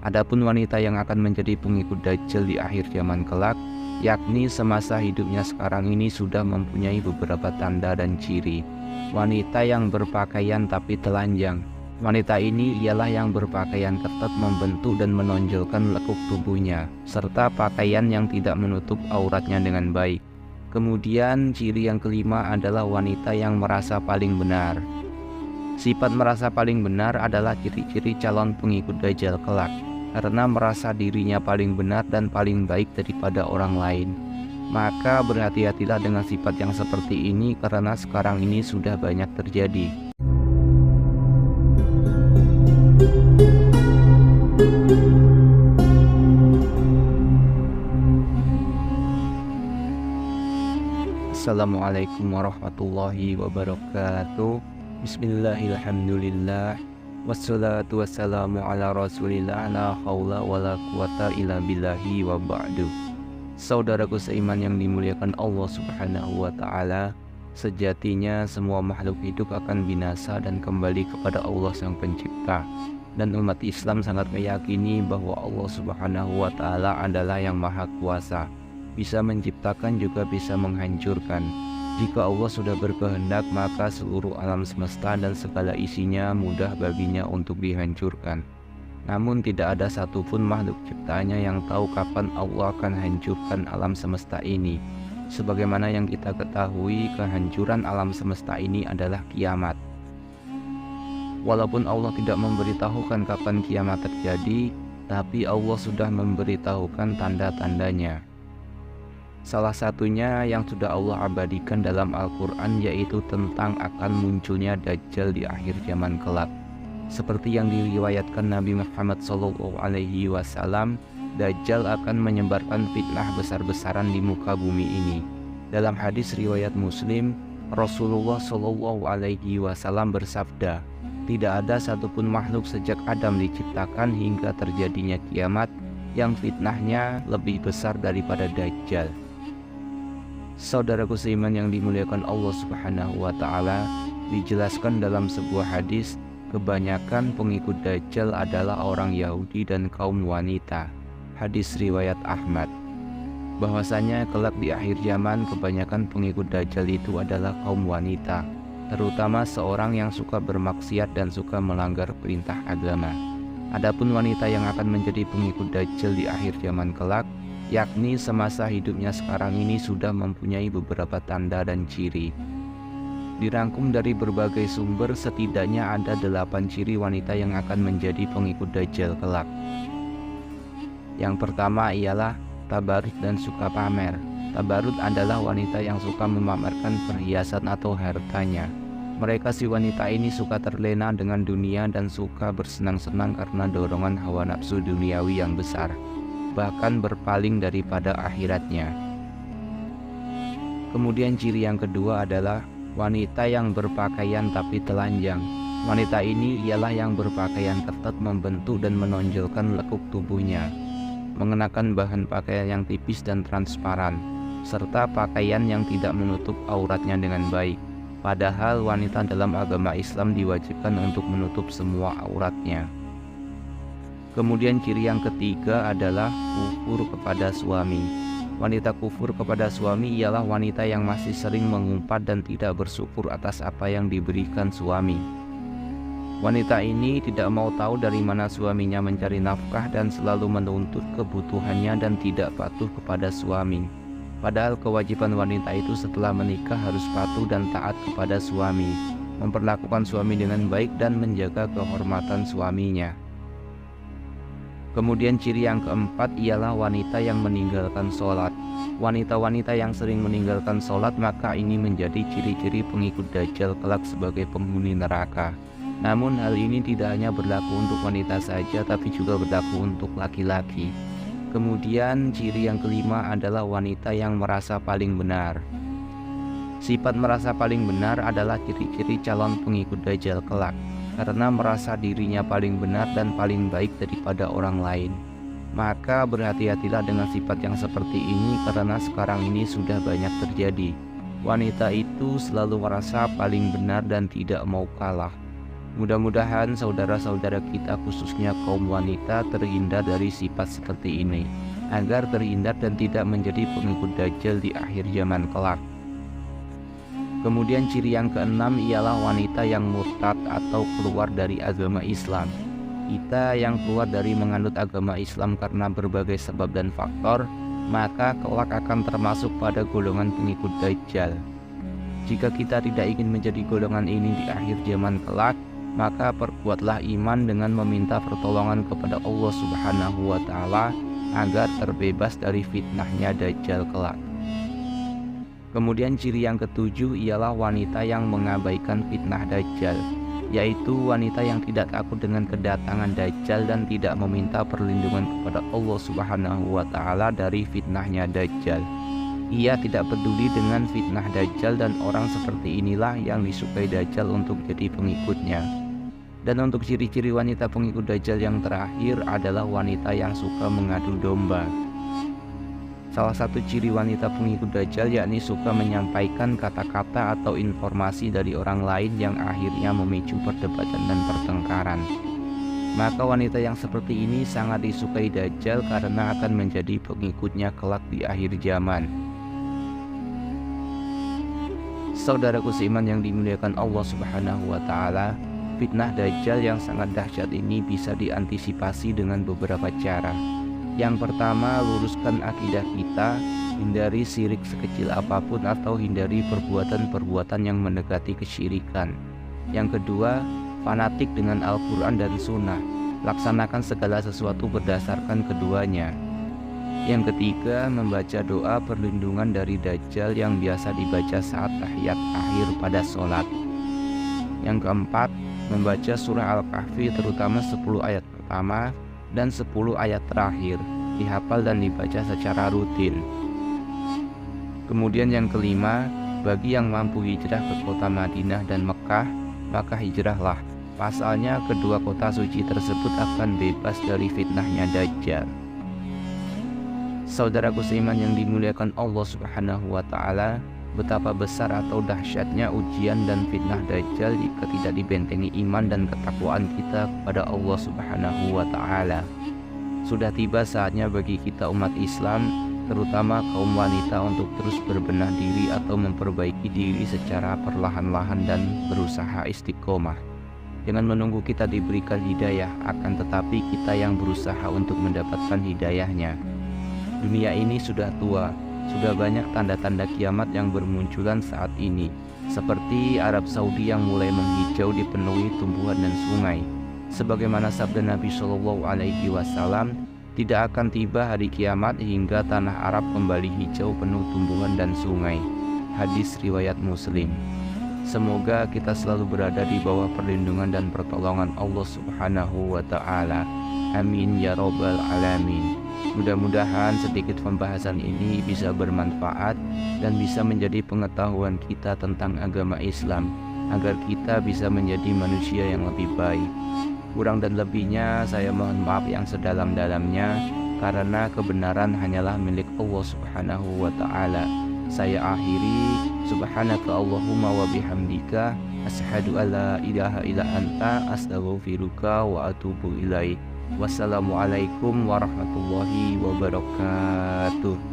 Adapun wanita yang akan menjadi pengikut Dajjal di akhir zaman kelak, yakni semasa hidupnya sekarang ini sudah mempunyai beberapa tanda dan ciri. Wanita yang berpakaian tapi telanjang. Wanita ini ialah yang berpakaian ketat membentuk dan menonjolkan lekuk tubuhnya, serta pakaian yang tidak menutup auratnya dengan baik. Kemudian ciri yang kelima adalah wanita yang merasa paling benar. Sifat merasa paling benar adalah ciri-ciri calon pengikut Dajjal kelak, karena merasa dirinya paling benar dan paling baik daripada orang lain. Maka berhati-hatilah dengan sifat yang seperti ini karena sekarang ini sudah banyak terjadi. Assalamualaikum warahmatullahi wabarakatuh. Bismillahirrahmanirrahim. Wassalatu wassalamu ala rasulillah, la haula wala quwata illa billahi wa ba'du. Saudaraku seiman yang dimuliakan Allah subhanahu wa ta'ala, sejatinya semua makhluk hidup akan binasa dan kembali kepada Allah sang pencipta. Dan umat Islam sangat meyakini bahwa Allah subhanahu wa ta'ala adalah yang maha kuasa, bisa menciptakan juga bisa menghancurkan. Jika Allah sudah berkehendak, maka seluruh alam semesta dan segala isinya mudah baginya untuk dihancurkan. Namun tidak ada satupun makhluk ciptaannya yang tahu kapan Allah akan hancurkan alam semesta ini. Sebagaimana yang kita ketahui, kehancuran alam semesta ini adalah kiamat. Walaupun Allah tidak memberitahukan kapan kiamat terjadi, tapi Allah sudah memberitahukan tanda-tandanya. Salah satunya yang sudah Allah abadikan dalam Al-Quran, yaitu tentang akan munculnya Dajjal di akhir zaman kelak. Seperti yang diriwayatkan Nabi Muhammad SAW, Dajjal akan menyebarkan fitnah besar-besaran di muka bumi ini. Dalam hadis riwayat Muslim, Rasulullah SAW bersabda, "Tidak ada satupun makhluk sejak Adam diciptakan hingga terjadinya kiamat yang fitnahnya lebih besar daripada Dajjal." Saudaraku seiman yang dimuliakan Allah subhanahu wa ta'ala, dijelaskan dalam sebuah hadis, kebanyakan pengikut Dajjal adalah orang Yahudi dan kaum wanita. Hadis riwayat Ahmad. Bahwasanya kelak di akhir zaman kebanyakan pengikut Dajjal itu adalah kaum wanita, terutama seorang yang suka bermaksiat dan suka melanggar perintah agama. Adapun wanita yang akan menjadi pengikut Dajjal di akhir zaman kelak, yakni semasa hidupnya sekarang ini sudah mempunyai beberapa tanda dan ciri. Dirangkum dari berbagai sumber, setidaknya ada 8 ciri wanita yang akan menjadi pengikut Dajjal kelak. Yang pertama ialah tabarut dan suka pamer. Tabarut adalah wanita yang suka memamerkan perhiasan atau hartanya. Mereka si wanita ini suka terlena dengan dunia dan suka bersenang-senang karena dorongan hawa nafsu duniawi yang besar, bahkan berpaling daripada akhiratnya. Kemudian ciri yang kedua adalah wanita yang berpakaian tapi telanjang. Wanita ini ialah yang berpakaian ketat membentuk dan menonjolkan lekuk tubuhnya, mengenakan bahan pakaian yang tipis dan transparan, serta pakaian yang tidak menutup auratnya dengan baik. Padahal wanita dalam agama Islam diwajibkan untuk menutup semua auratnya. Kemudian ciri yang ketiga adalah kufur kepada suami. Wanita kufur kepada suami ialah wanita yang masih sering mengumpat dan tidak bersyukur atas apa yang diberikan suami. Wanita ini tidak mau tahu dari mana suaminya mencari nafkah dan selalu menuntut kebutuhannya dan tidak patuh kepada suami. Padahal kewajiban wanita itu setelah menikah harus patuh dan taat kepada suami, memperlakukan suami dengan baik dan menjaga kehormatan suaminya. Kemudian ciri yang keempat ialah wanita yang meninggalkan sholat. Wanita-wanita yang sering meninggalkan sholat, maka ini menjadi ciri-ciri pengikut Dajjal kelak sebagai penghuni neraka. Namun hal ini tidak hanya berlaku untuk wanita saja, tapi juga berlaku untuk laki-laki. Kemudian ciri yang kelima adalah wanita yang merasa paling benar. Sifat merasa paling benar adalah ciri-ciri calon pengikut Dajjal kelak, karena merasa dirinya paling benar dan paling baik daripada orang lain. Maka berhati-hatilah dengan sifat yang seperti ini karena sekarang ini sudah banyak terjadi. Wanita itu selalu merasa paling benar dan tidak mau kalah. Mudah-mudahan saudara-saudara kita khususnya kaum wanita terhindar dari sifat seperti ini, agar terhindar dan tidak menjadi pengikut Dajjal di akhir zaman kelak. Kemudian ciri yang keenam ialah wanita yang murtad atau keluar dari agama Islam. Kita yang keluar dari menganut agama Islam karena berbagai sebab dan faktor, maka kelak akan termasuk pada golongan pengikut Dajjal. Jika kita tidak ingin menjadi golongan ini di akhir zaman kelak, maka perkuatlah iman dengan meminta pertolongan kepada Allah Subhanahu wa Ta'ala agar terbebas dari fitnahnya Dajjal kelak. Kemudian ciri yang ketujuh ialah wanita yang mengabaikan fitnah Dajjal, yaitu wanita yang tidak takut dengan kedatangan Dajjal dan tidak meminta perlindungan kepada Allah Subhanahu wa Ta'ala dari fitnahnya Dajjal. Ia tidak peduli dengan fitnah Dajjal, dan orang seperti inilah yang disukai Dajjal untuk jadi pengikutnya. Dan untuk ciri-ciri wanita pengikut Dajjal yang terakhir adalah wanita yang suka mengadu domba. Salah satu ciri wanita pengikut Dajjal yakni suka menyampaikan kata-kata atau informasi dari orang lain yang akhirnya memicu perdebatan dan pertengkaran. Maka wanita yang seperti ini sangat disukai Dajjal karena akan menjadi pengikutnya kelak di akhir zaman. Saudaraku seiman yang dimuliakan Allah Subhanahu wa Ta'ala, fitnah Dajjal yang sangat dahsyat ini bisa diantisipasi dengan beberapa cara. Yang pertama, luruskan akidah kita, hindari syirik sekecil apapun atau hindari perbuatan-perbuatan yang mendekati kesyirikan. Yang kedua, fanatik dengan Al-Quran dan Sunnah, laksanakan segala sesuatu berdasarkan keduanya. Yang ketiga, membaca doa perlindungan dari Dajjal yang biasa dibaca saat tahiyat akhir pada sholat. Yang keempat, membaca surah Al-Kahfi terutama 10 ayat pertama dan 10 ayat terakhir, dihafal dan dibaca secara rutin. Kemudian yang kelima, bagi yang mampu hijrah ke kota Madinah dan Mekah, maka hijrahlah. Pasalnya kedua kota suci tersebut akan bebas dari fitnahnya Dajjal. Saudaraku seiman yang dimuliakan Allah Subhanahu wa Ta'ala, betapa besar atau dahsyatnya ujian dan fitnah Dajjal jika tidak dibentengi iman dan ketakwaan kita kepada Allah Subhanahu wa Ta'ala. Sudah tiba saatnya bagi kita umat Islam, terutama kaum wanita, untuk terus berbenah diri atau memperbaiki diri secara perlahan-lahan dan berusaha istiqomah. Jangan menunggu kita diberikan hidayah, akan tetapi kita yang berusaha untuk mendapatkan hidayahnya. Dunia ini sudah tua, sudah banyak tanda-tanda kiamat yang bermunculan saat ini, seperti Arab Saudi yang mulai menghijau dipenuhi tumbuhan dan sungai. Sebagaimana sabda Nabi Shallallahu Alaihi Wasallam, tidak akan tiba hari kiamat hingga tanah Arab kembali hijau penuh tumbuhan dan sungai. Hadis riwayat Muslim. Semoga kita selalu berada di bawah perlindungan dan pertolongan Allah Subhanahu wa Ta'ala. Amin ya Rabbal Alamin. Mudah-mudahan sedikit pembahasan ini bisa bermanfaat dan bisa menjadi pengetahuan kita tentang agama Islam, agar kita bisa menjadi manusia yang lebih baik. Kurang dan lebihnya saya mohon maaf yang sedalam-dalamnya, karena kebenaran hanyalah milik Allah Subhanahu wa Ta'ala. Saya akhiri, subhanaka Allahumma wa bihamdika, asyhadu alla ilaha illa anta, astaghfiruka wa atubu ilaik. Wassalamualaikum warahmatullahi wabarakatuh.